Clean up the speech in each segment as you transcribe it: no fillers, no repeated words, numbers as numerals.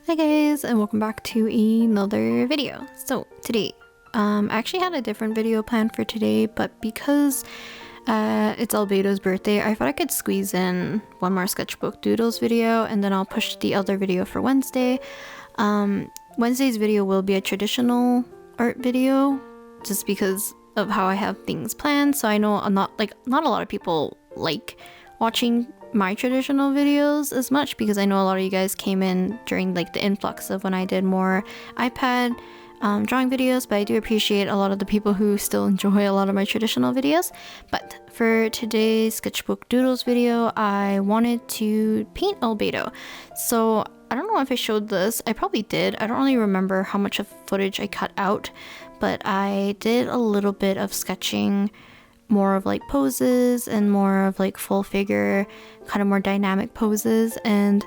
Hi guys, and welcome back to another video. So today, I actually had a different video planned for today, but because it's Albedo's birthday, I thought I could squeeze in one more Sketchbook Doodles video, and then I'll push the other video for Wednesday. Wednesday's video will be a traditional art video, just because of how I have things planned. So I know not a lot of people like watching my traditional videos as much, because I know a lot of you guys came in during like the influx of when I did more iPad drawing videos, but I do appreciate a lot of the people who still enjoy a lot of my traditional videos. But for today's Sketchbook Doodles video, I wanted to paint Albedo. So I don't know if I showed this. I probably did. I don't really remember how much of footage I cut out, but I did a little bit of sketching, more of like poses and more of like full figure, kind of more dynamic poses. And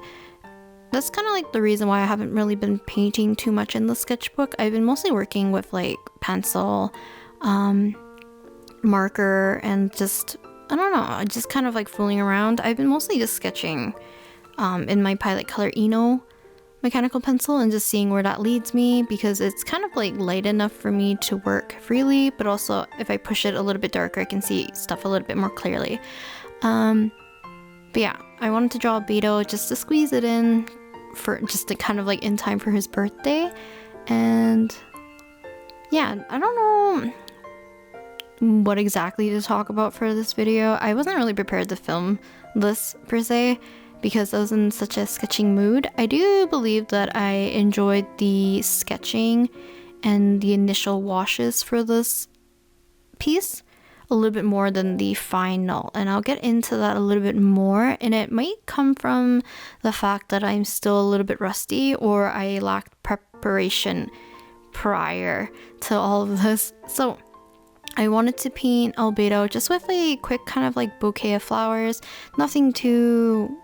that's kind of like the reason why I haven't really been painting too much in the sketchbook. I've been mostly working with like pencil, marker, and just, I don't know, just kind of like fooling around. I've been mostly just sketching in my Color ENO Mechanical Pencil and just seeing where that leads me, because it's kind of like light enough for me to work freely, but also if I push it a little bit darker, I can see stuff a little bit more clearly. But yeah, I wanted to draw Albedo just to squeeze it in for just to kind of like in time for his birthday. And yeah, I don't know what exactly to talk about for this video. I wasn't really prepared to film this per se, because I was in such a sketching mood. I do believe that I enjoyed the sketching and the initial washes for this piece a little bit more than the final, and I'll get into that a little bit more. And it might come from the fact that I'm still a little bit rusty, or I lacked preparation prior to all of this. So I wanted to paint Albedo just with a quick kind of like bouquet of flowers, nothing too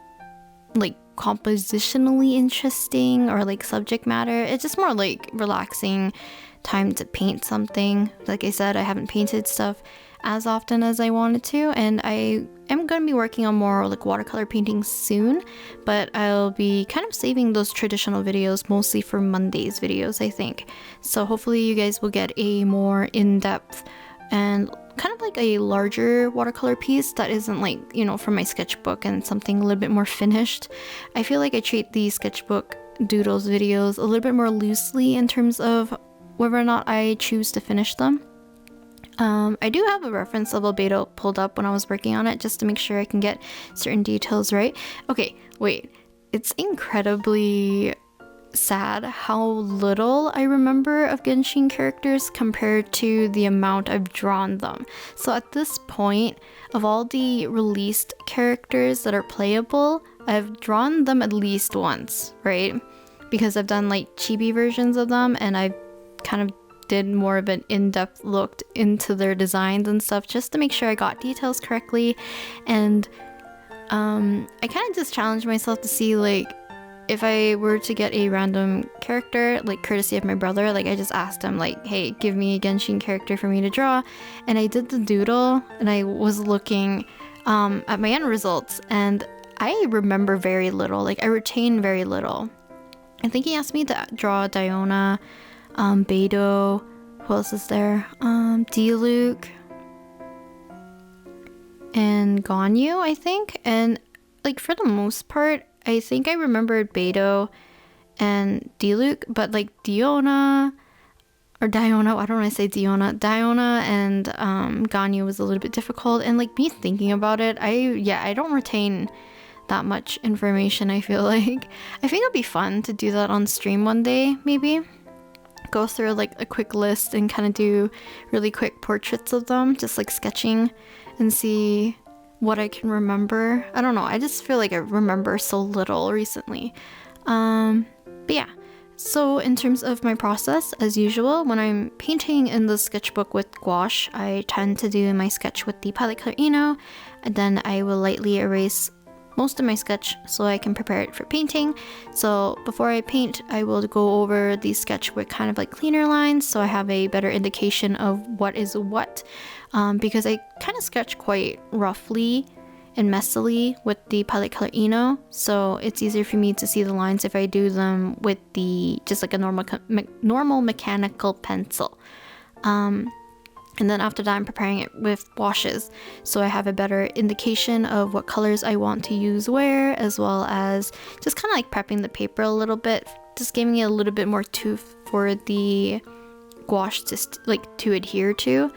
like compositionally interesting or like subject matter. It's just more like relaxing time to paint something. Like I said, I haven't painted stuff as often as I wanted to, and I am going to be working on more like watercolor painting soon, but I'll be kind of saving those traditional videos mostly for Monday's videos, I think. So hopefully you guys will get a more in-depth and kind of like a larger watercolor piece that isn't like, you know, from my sketchbook, and something a little bit more finished. I feel like I treat these Sketchbook Doodles videos a little bit more loosely in terms of whether or not I choose to finish them. I do have a reference of Albedo pulled up when I was working on it, just to make sure I can get certain details right. Okay, wait. It's incredibly sad how little I remember of Genshin characters compared to the amount I've drawn them. So at this point, of all the released characters that are playable, I've drawn them at least once, right? Because I've done like chibi versions of them, and I kind of did more of an in-depth look into their designs and stuff, just to make sure I got details correctly. And I kind of just challenged myself to see, like, if I were to get a random character, like courtesy of my brother, like I just asked him like, hey, give me a Genshin character for me to draw. And I did the doodle, and I was looking at my end results, and I remember very little. Like, I retain very little. I think he asked me to draw Diona, Beidou, who else is there? Diluc, and Ganyu, I think. And like for the most part, I think I remembered Beidou and Diluc, but like Diona, I don't want to say Diona and Ganyu was a little bit difficult. And like me thinking about it, I don't retain that much information, I feel like. I think it'll be fun to do that on stream one day, maybe. Go through like a quick list and kind of do really quick portraits of them, just like sketching, and see what I can remember. I don't know, I just feel like I remember so little recently. But yeah, so in terms of my process, as usual, when I'm painting in the sketchbook with gouache, I tend to do my sketch with the Color ENO, and then I will lightly erase most of my sketch so I can prepare it for painting. So before I paint, I will go over the sketch with kind of like cleaner lines, so I have a better indication of what is what, because I kind of sketch quite roughly and messily with the palette color ENO, so it's easier for me to see the lines if I do them with the just like a normal mechanical pencil. And then after that, I'm preparing it with washes, so I have a better indication of what colors I want to use where, as well as just kind of like prepping the paper a little bit, just giving it a little bit more tooth for the gouache to adhere to.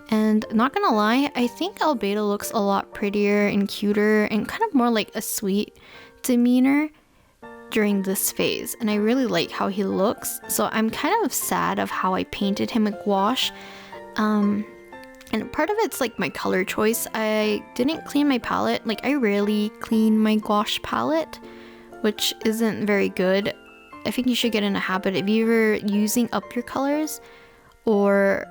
And not gonna lie, I think Albedo looks a lot prettier and cuter and kind of more like a sweet demeanor during this phase, and I really like how he looks. So I'm kind of sad of how I painted him with gouache. And part of it's like my color choice. I didn't clean my palette. Like, I rarely clean my gouache palette, which isn't very good. I think you should get in a habit of either using up your colors or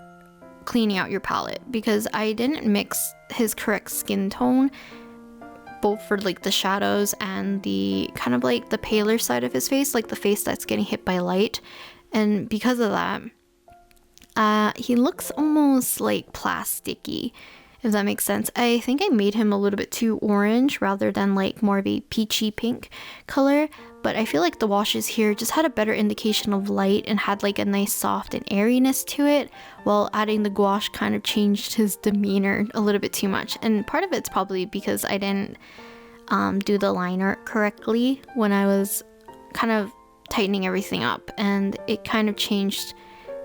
cleaning out your palette, because I didn't mix his correct skin tone, both for like the shadows and the kind of like the paler side of his face, like the face that's getting hit by light. And because of that, he looks almost like plasticky, if that makes sense. I think I made him a little bit too orange rather than like more of a peachy pink color, but I feel like the washes here just had a better indication of light and had like a nice soft and airiness to it, while adding the gouache kind of changed his demeanor a little bit too much. And part of it's probably because I didn't do the line art correctly when I was kind of tightening everything up, and it kind of changed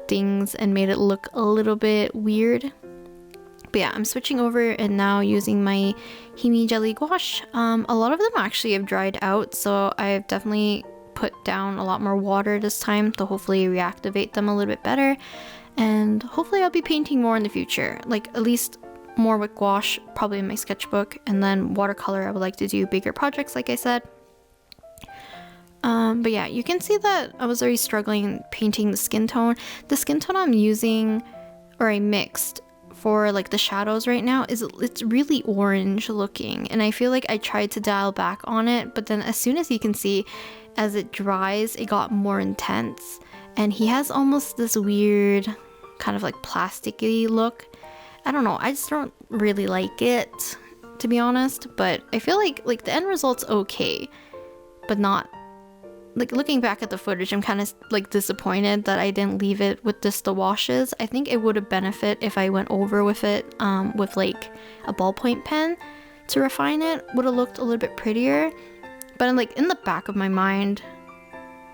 things and made it look a little bit weird. But yeah, I'm switching over and now using my HIMI jelly gouache. A lot of them actually have dried out, so I've definitely put down a lot more water this time to hopefully reactivate them a little bit better, and hopefully I'll be painting more in the future, like at least more with gouache, probably in my sketchbook, and then watercolor I would like to do bigger projects like I said. But yeah, you can see that I was already struggling painting the skin tone. The skin tone I'm using, or I mixed for like the shadows right now, it's really orange looking, and I feel like I tried to dial back on it, but then as soon as you can see, as it dries, it got more intense, and he has almost this weird kind of like plasticky look. I don't know, I just don't really like it, to be honest, but I feel like the end result's okay, but not like, looking back at the footage, I'm kind of like disappointed that I didn't leave it with just the washes. I think it would have benefited if I went over with it with like a ballpoint pen to refine it. Would have looked a little bit prettier. But like in the back of my mind,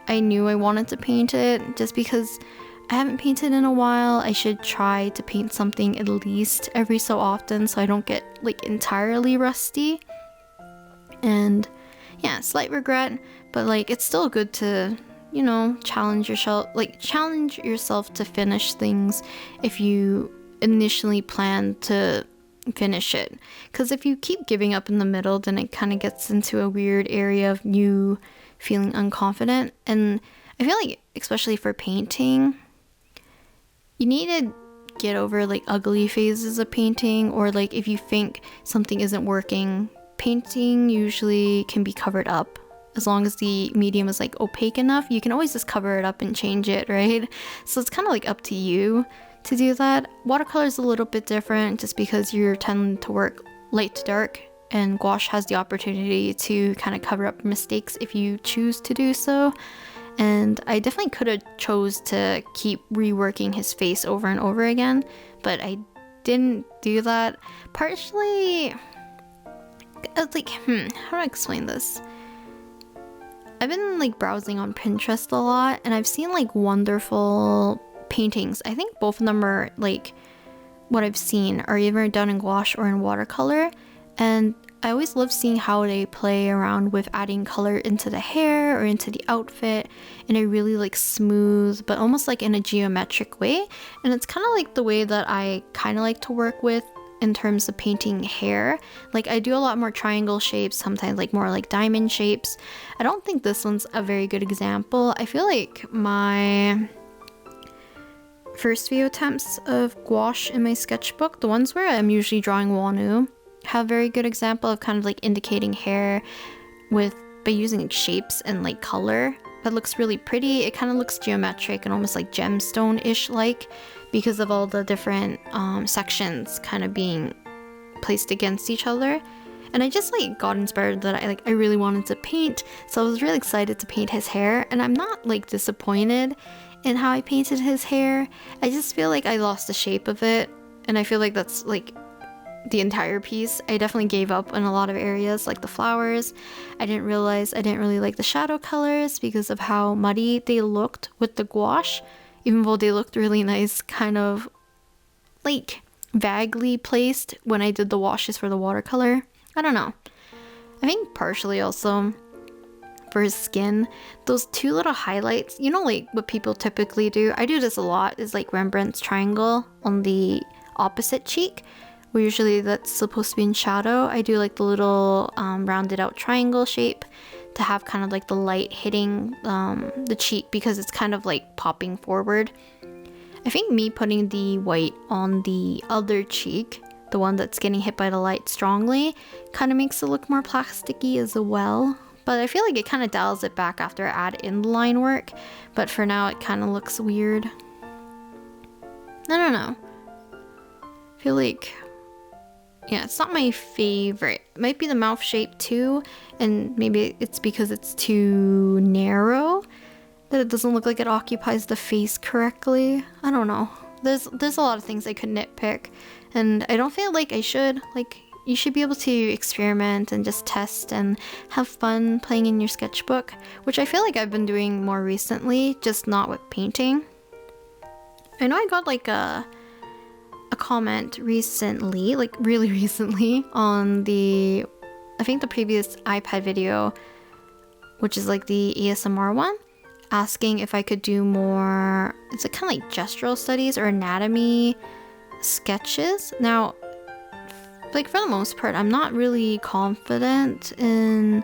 I knew I wanted to paint it just because I haven't painted in a while. I should try to paint something at least every so often so I don't get like entirely rusty. And yeah, slight regret, but like it's still good to, you know, challenge yourself to finish things if you initially plan to finish it. Because if you keep giving up in the middle, then it kind of gets into a weird area of you feeling unconfident. And I feel like, especially for painting, you need to get over like ugly phases of painting, or like if you think something isn't working, painting usually can be covered up. As long as the medium is like opaque enough, you can always just cover it up and change it, right? So it's kind of like up to you to do that. Watercolor is a little bit different just because you're tending to work light to dark, and gouache has the opportunity to kind of cover up mistakes if you choose to do so. And I definitely could have chose to keep reworking his face over and over again, but I didn't do that. Partially, I was like, how do I explain this? I've been like browsing on Pinterest a lot, and I've seen like wonderful paintings. I think both of them are like what I've seen are either done in gouache or in watercolor, and I always love seeing how they play around with adding color into the hair or into the outfit in a really like smooth but almost like in a geometric way. And it's kind of like the way that I kind of like to work with in terms of painting hair. Like I do a lot more triangle shapes, sometimes like more like diamond shapes. I don't think this one's a very good example. I feel like my first few attempts of gouache in my sketchbook, the ones where I'm usually drawing wonu, have a very good example of kind of like indicating hair by using like shapes and like color. That looks really pretty. It kind of looks geometric and almost like gemstone-ish like, because of all the different sections kind of being placed against each other. And I just like got inspired that I really wanted to paint, so I was really excited to paint his hair. And I'm not like disappointed in how I painted his hair. I just feel like I lost the shape of it, and I feel like that's like the entire piece. I definitely gave up in a lot of areas, like the flowers. I didn't realize I didn't really like the shadow colors because of how muddy they looked with the gouache, even though they looked really nice, kind of like vaguely placed when I did the washes for the watercolor. I don't know. I think partially also for his skin, those two little highlights, you know, like what people typically do, I do this a lot, is like Rembrandt's triangle on the opposite cheek, where usually that's supposed to be in shadow. I do like the little rounded out triangle shape to have kind of like the light hitting the cheek, because it's kind of like popping forward. I think me putting the white on the other cheek, the one that's getting hit by the light strongly, kind of makes it look more plasticky as well. But I feel like it kind of dials it back after I add in the line work. But for now, it kind of looks weird. I don't know. I feel like, yeah, it's not my favorite. It might be the mouth shape too, and maybe it's because it's too narrow that it doesn't look like it occupies the face correctly. I don't know. There's a lot of things I could nitpick, and I don't feel like I should. Like, you should be able to experiment and just test and have fun playing in your sketchbook, which I feel like I've been doing more recently, just not with painting. I know I got like a comment recently, like really recently, on the, I think the previous iPad video, which is like the ASMR one, asking if I could do more, it's like kind of like gestural studies or anatomy sketches. Now, like for the most part, I'm not really confident in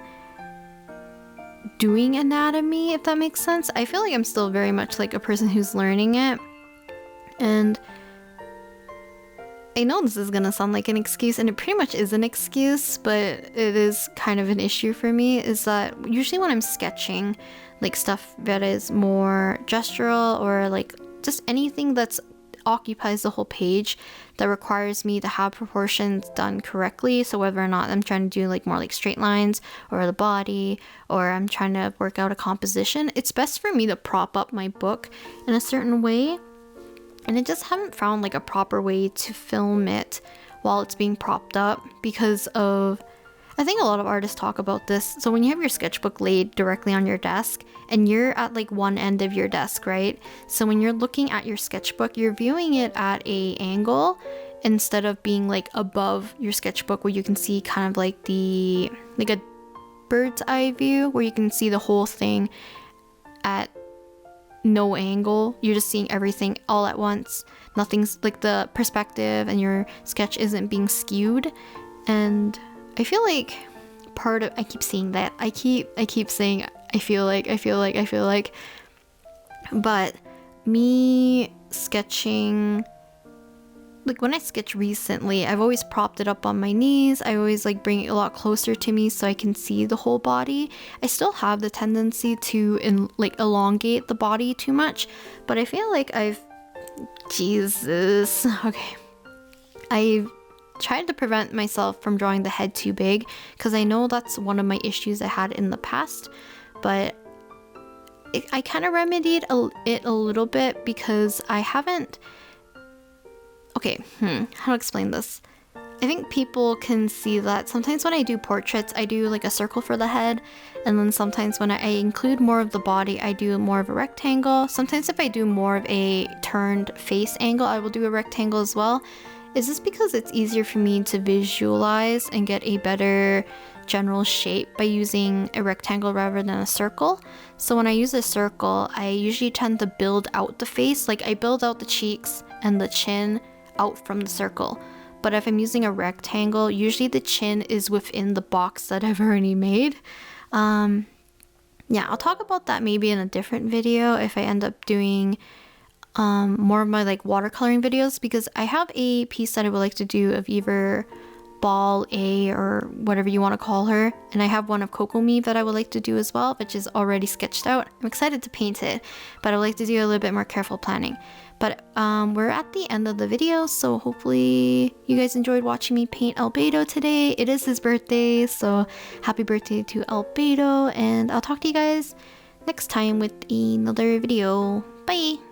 doing anatomy, if that makes sense. I feel like I'm still very much like a person who's learning it, and I know this is gonna sound like an excuse, and it pretty much is an excuse, but it is kind of an issue for me, is that usually when I'm sketching like stuff that is more gestural, or like just anything that's occupies the whole page that requires me to have proportions done correctly, so whether or not I'm trying to do like more like straight lines or the body, or I'm trying to work out a composition, it's best for me to prop up my book in a certain way. And I just haven't found like a proper way to film it while it's being propped up, because of, I think a lot of artists talk about this. So when you have your sketchbook laid directly on your desk, and you're at like one end of your desk, right? So when you're looking at your sketchbook, you're viewing it at a angle instead of being like above your sketchbook, where you can see kind of like the, like a bird's eye view, where you can see the whole thing at no angle. You're just seeing everything all at once. Nothing's like, the perspective and your sketch isn't being skewed. And I feel like part of, I keep seeing that. I keep saying I feel like, but me sketching, like when I sketch recently, I've always propped it up on my knees. I always like bring it a lot closer to me so I can see the whole body. I still have the tendency to elongate the body too much, but I feel like I've tried to prevent myself from drawing the head too big, because I know that's one of my issues I had in the past. But I kind of remedied it a little bit, because I haven't, how to explain this? I think people can see that sometimes when I do portraits, I do like a circle for the head, and then sometimes when I include more of the body, I do more of a rectangle. Sometimes if I do more of a turned face angle, I will do a rectangle as well. Is this because it's easier for me to visualize and get a better general shape by using a rectangle rather than a circle? So when I use a circle, I usually tend to build out the face, like I build out the cheeks and the chin out from the circle. But if I'm using a rectangle, usually the chin is within the box that I've already made. Yeah, I'll talk about that maybe in a different video if I end up doing more of my like watercoloring videos, because I have a piece that I would like to do of either Ball A or whatever you want to call her. And I have one of Kokomi that I would like to do as well, which is already sketched out. I'm excited to paint it, but I would like to do a little bit more careful planning. But we're at the end of the video, so hopefully you guys enjoyed watching me paint Albedo today. It is his birthday, so happy birthday to Albedo, and I'll talk to you guys next time with another video. Bye!